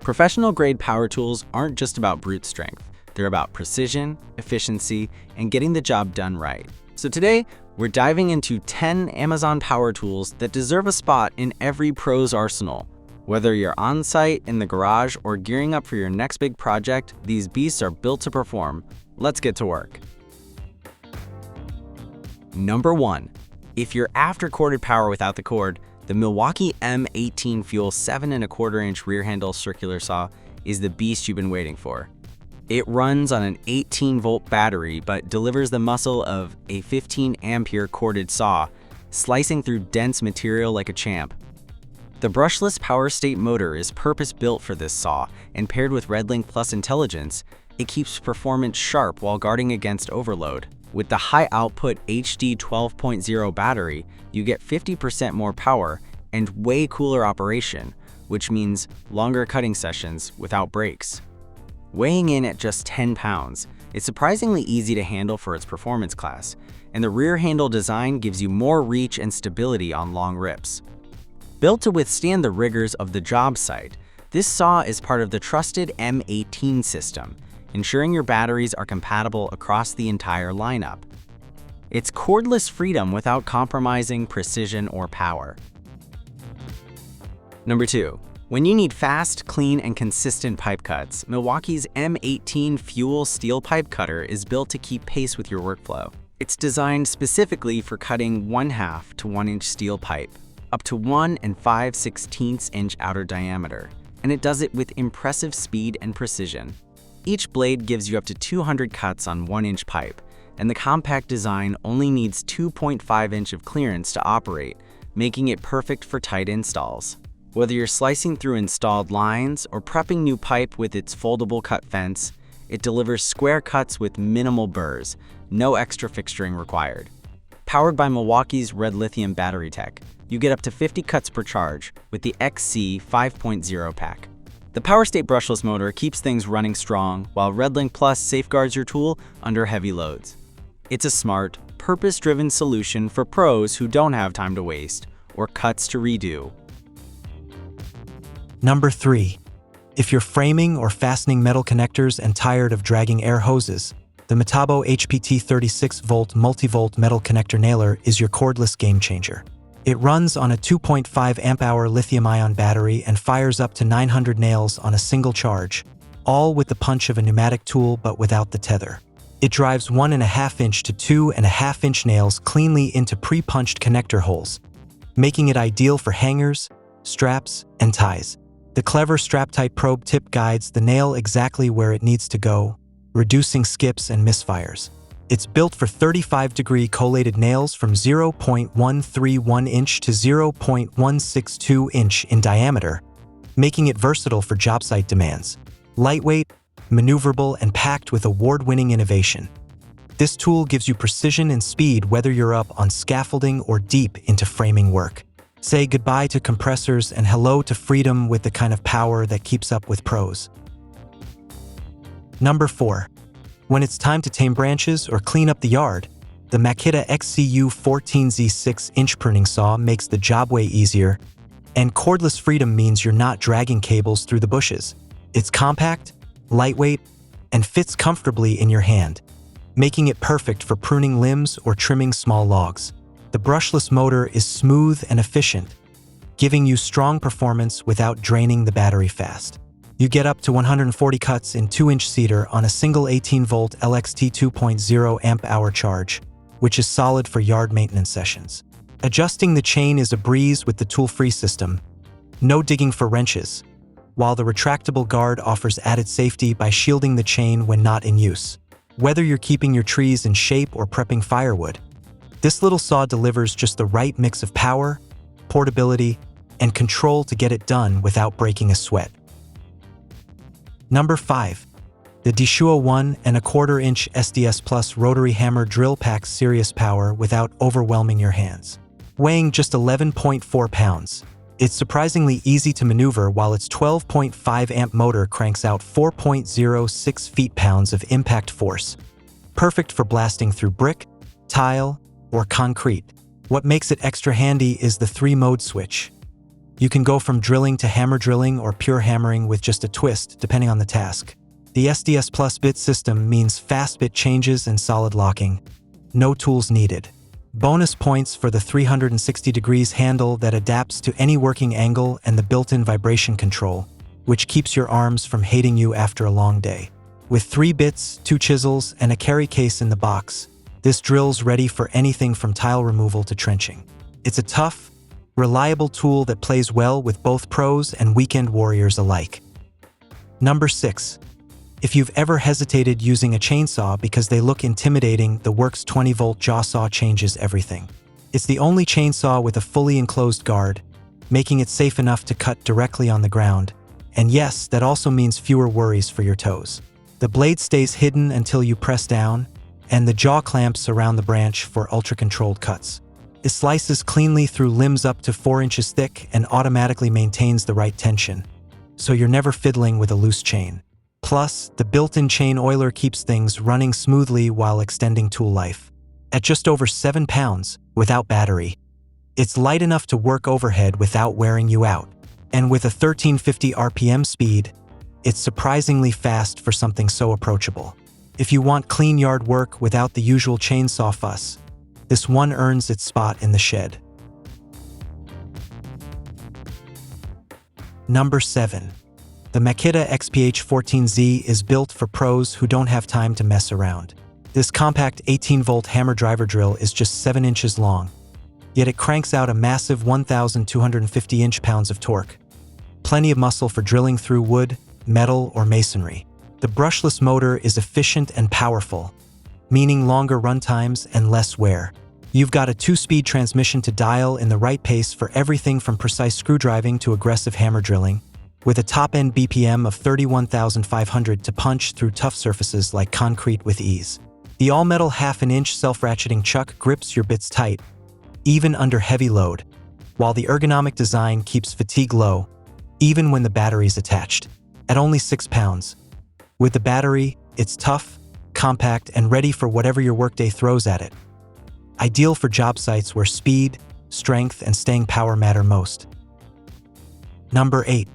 Professional-grade power tools aren't just about brute strength. They're about precision, efficiency, and getting the job done right. So today, we're diving into 10 Amazon power tools that deserve a spot in every pro's arsenal. Whether you're on-site, in the garage, or gearing up for your next big project, these beasts are built to perform. Let's get to work. Number 1. If you're after corded power without the cord, the Milwaukee M18 Fuel 7¼ rear handle circular saw is the beast you've been waiting for. It runs on an 18-volt battery but delivers the muscle of a 15-ampere corded saw, slicing through dense material like a champ. The brushless power state motor is purpose-built for this saw, and paired with RedLink Plus intelligence, it keeps performance sharp while guarding against overload. With the high-output HD 12.0 battery, you get 50% more power and way cooler operation, which means longer cutting sessions without breaks. Weighing in at just 10 pounds, it's surprisingly easy to handle for its performance class, and the rear handle design gives you more reach and stability on long rips. Built to withstand the rigors of the job site, this saw is part of the trusted M18 system, ensuring your batteries are compatible across the entire lineup. It's cordless freedom without compromising precision or power. Number 2. When you need fast, clean, and consistent pipe cuts, Milwaukee's M18 Fuel steel pipe cutter is built to keep pace with your workflow. It's designed specifically for cutting 1/2 to 1-inch steel pipe, up to 1 5/16 inch outer diameter, and it does it with impressive speed and precision. Each blade gives you up to 200 cuts on 1-inch pipe, and the compact design only needs 2.5 inch of clearance to operate, making it perfect for tight installs. Whether you're slicing through installed lines or prepping new pipe with its foldable cut fence, it delivers square cuts with minimal burrs, no extra fixturing required. Powered by Milwaukee's red lithium battery tech, you get up to 50 cuts per charge with the XC 5.0 pack. The Power State brushless motor keeps things running strong, while RedLink Plus safeguards your tool under heavy loads. It's a smart, purpose-driven solution for pros who don't have time to waste or cuts to redo. Number 3. If you're framing or fastening metal connectors and tired of dragging air hoses, the Makita HPT 36-volt multi-volt metal connector nailer is your cordless game changer. It runs on a 2.5 amp-hour lithium-ion battery and fires up to 900 nails on a single charge, all with the punch of a pneumatic tool but without the tether. It drives 1.5 inch to 2.5 inch nails cleanly into pre-punched connector holes, making it ideal for hangers, straps, and ties. The clever strap-type probe tip guides the nail exactly where it needs to go, reducing skips and misfires. It's built for 35-degree collated nails from 0.131 inch to 0.162 inch in diameter, making it versatile for job site demands. Lightweight, maneuverable, and packed with award-winning innovation. This tool gives you precision and speed whether you're up on scaffolding or deep into framing work. Say goodbye to compressors and hello to freedom with the kind of power that keeps up with pros. Number 4. When it's time to tame branches or clean up the yard, the Makita XCU14Z 6-inch pruning saw makes the job way easier, and cordless freedom means you're not dragging cables through the bushes. It's compact, lightweight, and fits comfortably in your hand, making it perfect for pruning limbs or trimming small logs. The brushless motor is smooth and efficient, giving you strong performance without draining the battery fast. You get up to 140 cuts in 2-inch cedar on a single 18-volt LXT 2.0 amp-hour charge, which is solid for yard maintenance sessions. Adjusting the chain is a breeze with the tool-free system. No digging for wrenches, while the retractable guard offers added safety by shielding the chain when not in use. Whether you're keeping your trees in shape or prepping firewood, this little saw delivers just the right mix of power, portability, and control to get it done without breaking a sweat. Number 5. The Dishua 1¼ inch SDS Plus rotary hammer drill packs serious power without overwhelming your hands. Weighing just 11.4 pounds, it's surprisingly easy to maneuver while its 12.5 amp motor cranks out 4.06 feet-pounds of impact force. Perfect for blasting through brick, tile, or concrete. What makes it extra handy is the 3-mode switch. You can go from drilling to hammer drilling or pure hammering with just a twist, depending on the task. The SDS Plus bit system means fast bit changes and solid locking. No tools needed. Bonus points for the 360 degrees handle that adapts to any working angle and the built-in vibration control, which keeps your arms from hating you after a long day. With 3 bits, 2 chisels, and a carry case in the box, this drill's ready for anything from tile removal to trenching. It's a tough, reliable tool that plays well with both pros and weekend warriors alike. Number 6. If you've ever hesitated using a chainsaw because they look intimidating, the WORX 20-volt jaw saw changes everything. It's the only chainsaw with a fully enclosed guard, making it safe enough to cut directly on the ground. And yes, that also means fewer worries for your toes. The blade stays hidden until you press down, and the jaw clamps around the branch for ultra-controlled cuts. It slices cleanly through limbs up to 4 inches thick and automatically maintains the right tension, so you're never fiddling with a loose chain. Plus, the built-in chain oiler keeps things running smoothly while extending tool life. At just over 7 pounds, without battery, it's light enough to work overhead without wearing you out. And with a 1350 RPM speed, it's surprisingly fast for something so approachable. If you want clean yard work without the usual chainsaw fuss, this one earns its spot in the shed. Number 7. The Makita XPH14Z is built for pros who don't have time to mess around. This compact 18-volt hammer driver drill is just 7 inches long, yet it cranks out a massive 1,250 inch-pounds of torque. Plenty of muscle for drilling through wood, metal, or masonry. The brushless motor is efficient and powerful, meaning longer run times and less wear. You've got a 2-speed transmission to dial in the right pace for everything from precise screwdriving to aggressive hammer drilling, with a top-end BPM of 31,500 to punch through tough surfaces like concrete with ease. The all-metal 1/2-inch self-ratcheting chuck grips your bits tight, even under heavy load, while the ergonomic design keeps fatigue low, even when the battery's attached. At only 6 pounds. With the battery, it's tough, compact, and ready for whatever your workday throws at it. Ideal for job sites where speed, strength, and staying power matter most. Number 8.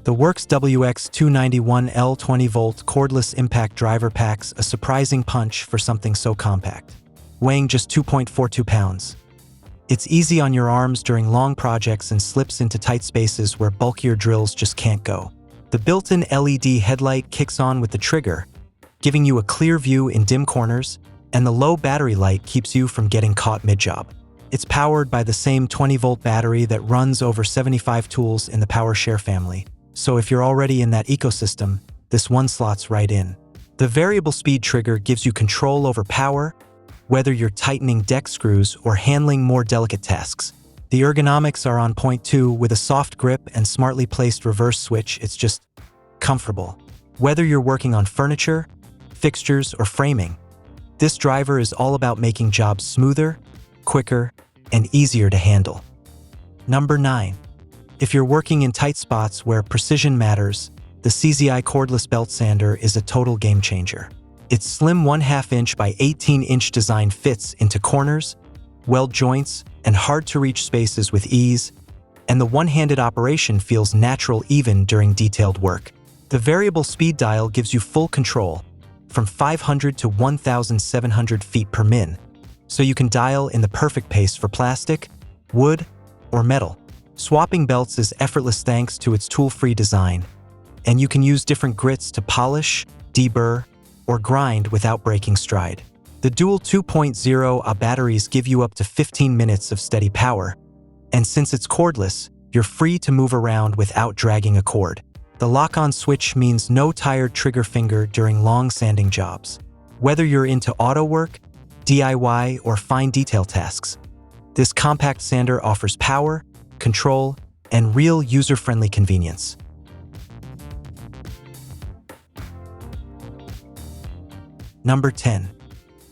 The WORX WX 291L 20-volt cordless impact driver packs a surprising punch for something so compact. Weighing just 2.42 pounds. It's easy on your arms during long projects and slips into tight spaces where bulkier drills just can't go. The built-in LED headlight kicks on with the trigger, giving you a clear view in dim corners, and the low battery light keeps you from getting caught mid-job. It's powered by the same 20-volt battery that runs over 75 tools in the PowerShare family, so if you're already in that ecosystem, this one slots right in. The variable speed trigger gives you control over power, whether you're tightening deck screws or handling more delicate tasks. The ergonomics are on point too, with a soft grip and smartly placed reverse switch. It's just comfortable. Whether you're working on furniture, fixtures, or framing, this driver is all about making jobs smoother, quicker, and easier to handle. Number 9. If you're working in tight spots where precision matters, the CZI cordless belt sander is a total game changer. Its slim 1/2-inch by 18-inch design fits into corners, weld joints, and hard-to-reach spaces with ease, and the one-handed operation feels natural even during detailed work. The variable speed dial gives you full control, from 500 to 1,700 feet per min, so you can dial in the perfect pace for plastic, wood, or metal. Swapping belts is effortless thanks to its tool-free design, and you can use different grits to polish, deburr, or grind without breaking stride. The dual 2.0 batteries give you up to 15 minutes of steady power, and since it's cordless, you're free to move around without dragging a cord. The lock-on switch means no tired trigger finger during long sanding jobs. Whether you're into auto work, DIY, or fine detail tasks, this compact sander offers power, control, and real user-friendly convenience. Number 10.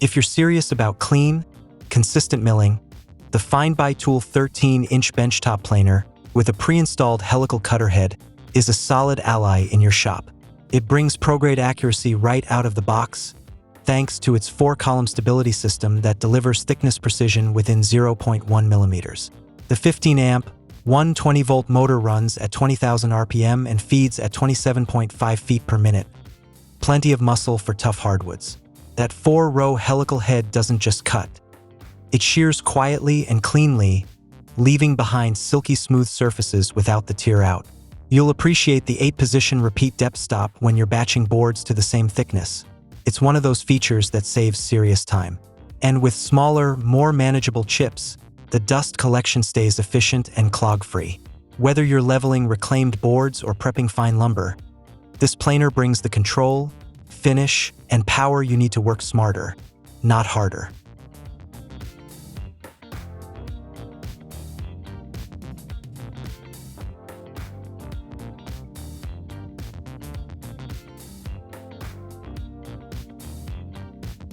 If you're serious about clean, consistent milling, the FineByTool 13-inch benchtop planer with a pre-installed helical cutter head is a solid ally in your shop. It brings pro-grade accuracy right out of the box, thanks to its 4-column stability system that delivers thickness precision within 0.1 millimeters. The 15-amp, One 20-volt motor runs at 20,000 RPM and feeds at 27.5 feet per minute. Plenty of muscle for tough hardwoods. That 4-row helical head doesn't just cut. It shears quietly and cleanly, leaving behind silky smooth surfaces without the tear out. You'll appreciate the 8-position repeat depth stop when you're batching boards to the same thickness. It's one of those features that saves serious time. And with smaller, more manageable chips, the dust collection stays efficient and clog-free. Whether you're leveling reclaimed boards or prepping fine lumber, this planer brings the control, finish, and power you need to work smarter, not harder.